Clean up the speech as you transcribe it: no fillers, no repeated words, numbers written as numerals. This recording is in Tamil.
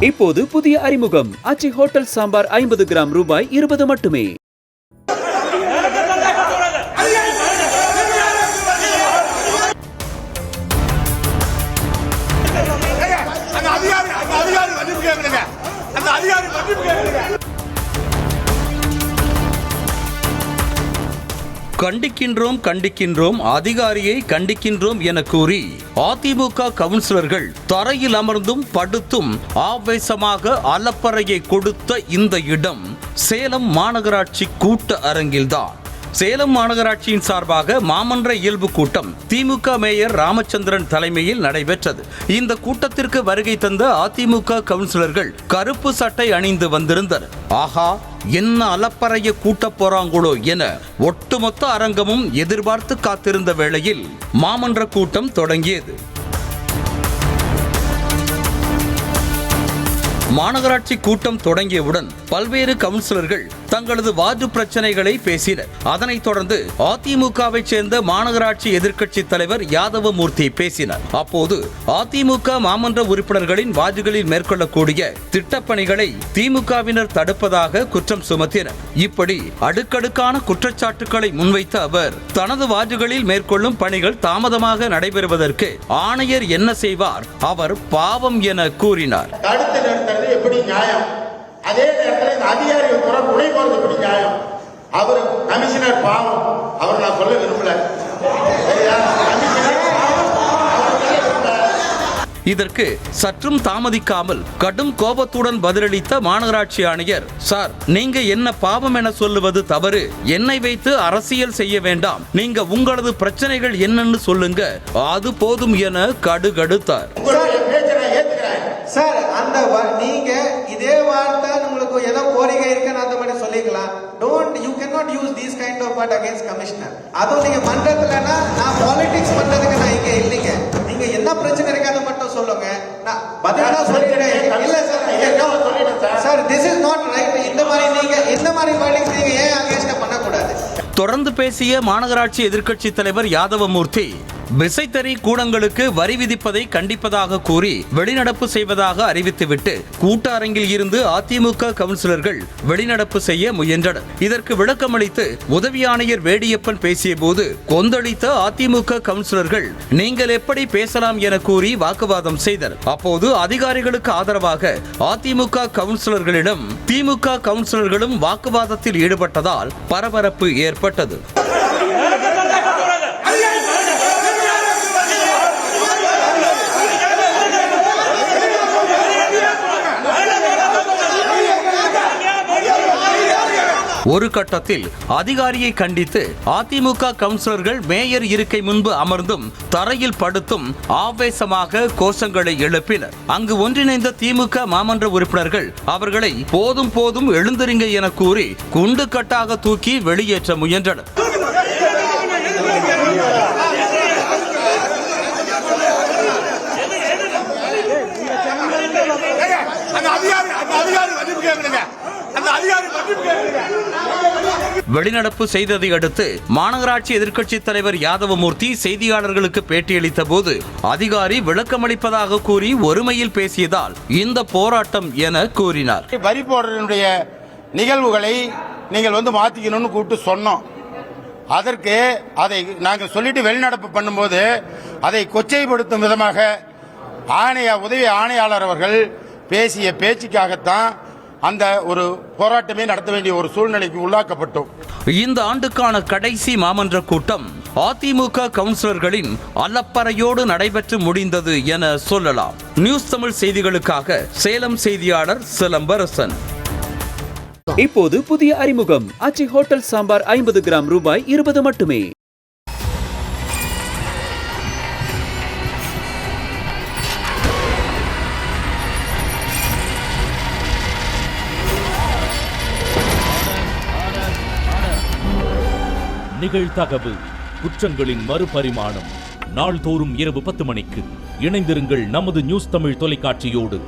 இப்போது புதிய அறிமுகம் ஆச்சி ஹோட்டல் சாம்பார் 50 கிராம் ரூபாய் 20 மட்டுமே. கண்டிக்கின்றோம் கண்டிக்கின்றோம் அதிகாரியை கண்டிக்கின்றோம் என கூறி அதிமுக கவுன்சிலர்கள் தரையில் அமர்ந்தும் படுத்தும் ஆவேசமாக அலப்பறையை கொடுத்த இந்த இடம் சேலம் மாநகராட்சி கூட்ட அரங்கில்தான். சேலம் மாநகராட்சியின் சார்பாக மாமன்ற இயல்பு கூட்டம் திமுக மேயர் ராமச்சந்திரன் தலைமையில் நடைபெற்றது. இந்த கூட்டத்திற்கு வருகை தந்த அதிமுக கவுன்சிலர்கள் கருப்பு சட்டை அணிந்து வந்திருந்தனர். ஆஹா, என்ன அலப்பறைய கூட்ட போறாங்களோ என ஒட்டுமொத்த அரங்கமும் எதிர்பார்த்து காத்திருந்த வேளையில் மாமன்ற கூட்டம் தொடங்கியது. மாநகராட்சி கூட்டம் தொடங்கியவுடன் பல்வேறு கவுன்சிலர்கள் தங்களது வார்டு பிரச்சனைகளை பேசினர். அதனைத் தொடர்ந்து அதிமுகவை சேர்ந்த மாநகராட்சி எதிர்க்கட்சி தலைவர் யாதவமூர்த்தி பேசினார். அப்போது அதிமுக மாமன்ற உறுப்பினர்களின் வார்டுகளில் மேற்கொள்ளக்கூடிய திட்டப்பணிகளை திமுகவினர் தடுப்பதாக குற்றம் சுமத்தினர். இப்படி அடுக்கடுக்கான குற்றச்சாட்டுகளை முன்வைத்த அவர் தனது வார்டுகளில் மேற்கொள்ளும் பணிகள் தாமதமாக நடைபெறுவதற்கு ஆணையர் என்ன செய்வார், அவர் பாவம் என கூறினார். எப்படி நியாயம்? அதே நேரத்தில் இந்த அதிகாரிகள் கூட துணை போறது எப்படி நியாயம்? அவர் கமிஷனர் பாவம், அவர் நான் சொல்ல விரும்பல. இதற்கு சற்றும் தாமதிக்காமல் கடும் கோபத்துடன் பதிலளித்த மாநகராட்சி ஆணையர், சார், நீங்க என்ன பாவம் என சொல்லுவது தவறு. என்னை வைத்து அரசியல் செய்ய வேண்டாம். நீங்க உங்களது பிரச்சனைகள் என்னன்னு சொல்லுங்க, அது போதும் என கடுகடுத்தார். சார், அந்த நீங்க இதே வார்த்தை உங்களுக்கு ஏதோ கோரிக்கை இருக்குன்னு அந்த மாதிரி சொல்லிக்கலாம். You cannot use these kind of word against commissioner. அதுவும் நீங்க மன்றத்துலனா நான் பாலிடிக்ஸ் பண்றதுக்கு நான் இங்க இல்லைங்க. நீங்க என்ன பிரச்சனை இருக்கு அதை மட்டும் சொல்லுங்க, நான் பதிலா சொல்லிடுறேன். இல்ல sir, sir, this is not right. இந்த மாதிரி வேர்டிங்ஸ் நீங்க ஏன் அகைன்ஸ்ட் பண்ணக்கூடாது. தொடர்ந்து பேசிய மாநகராட்சி எதிர்க்கட்சி தலைவர் யாதவமூர்த்தி விசைத்தறி கூடங்களுக்கு வரி விதிப்பதை கண்டிப்பதாக கூறி வெளிநடப்பு செய்வதாக அறிவித்துவிட்டு கூட்ட அரங்கில் இருந்து அதிமுக கவுன்சிலர்கள் வெளிநடப்பு செய்ய முயன்றனர். இதற்கு விளக்கமளித்து உதவி ஆணையர் வேடியப்பன் பேசிய போது கொந்தளித்த அதிமுக கவுன்சிலர்கள் நீங்கள் எப்படி பேசலாம் என கூறி வாக்குவாதம் செய்தனர். அப்போது அதிகாரிகளுக்கு ஆதரவாக அதிமுக கவுன்சிலர்களிடம் திமுக கவுன்சிலர்களும் வாக்குவாதத்தில் ஈடுபட்டதால் பரபரப்பு ஏற்பட்டது. ஒரு கட்டத்தில் அதிகாரியை கண்டித்து அதிமுக கவுன்சிலர்கள் மேயர் இருக்கை முன்பு அமர்ந்தும் தரையில் படுத்தும் ஆவேசமாக கோஷங்களை எழுப்பினர். அங்கு ஒன்றிணைந்த திமுக மாமன்ற உறுப்பினர்கள் அவர்களை போதும் போதும் எழுந்திருங்க என கூறி குண்டு கட்டாக தூக்கி வெளியேற்ற முயன்றனர். வெளிநடப்பு செய்ததை அடுத்து மாநகராட்சி எதிர்க்கட்சி தலைவர் யாதவமூர்த்தி செய்தியாளர்களுக்கு பேட்டியளித்த போது அதிகாரி விளக்கமளிப்பதாக கூறி ஒருமையில் பேசியதால் இந்த போராட்டம் என கூறினார். வரி போடுறதுடைய நிகழ்வுகளை நீங்கள் மாத்திக்கணும்னு கூப்பிட்டு சொன்னோம். அதற்கு அதை நாங்கள் சொல்லிட்டு வெளிநடப்பு பண்ணும்போது அதை கொச்சைப்படுத்தும் விதமாக உதவி ஆணையாளர் அவர்கள் பேசிய பேச்சுக்காகத்தான் அந்த ஒரு போராட்டமே நடத்த வேண்டிய ஒரு சூழ்நிலைக்கு உள்ளாக்கப்பட்டோம். இந்த ஆண்டுக்கான கடைசி மாமன்ற கூட்டம் அதிமுக கவுன்சிலர்களின் அலப்பறையோடு நடைபெற்று முடிந்தது என சொல்லலாம். நியூஸ் தமிழ் செய்திகளுக்காக சேலம் செய்தியாளர் சிலம்பரசன். இப்போது புதிய அறிமுகம் ஆச்சி ஹோட்டல் சாம்பார் 50 கிராம் ரூபாய் 20 மட்டுமே. நிகழ்தகவு குற்றங்களின் மறுபரிமாணம். நாள்தோறும் இரவு 10 மணிக்கு இணைந்திருங்கள் நமது நியூஸ் தமிழ் தொலைக்காட்சியோடு.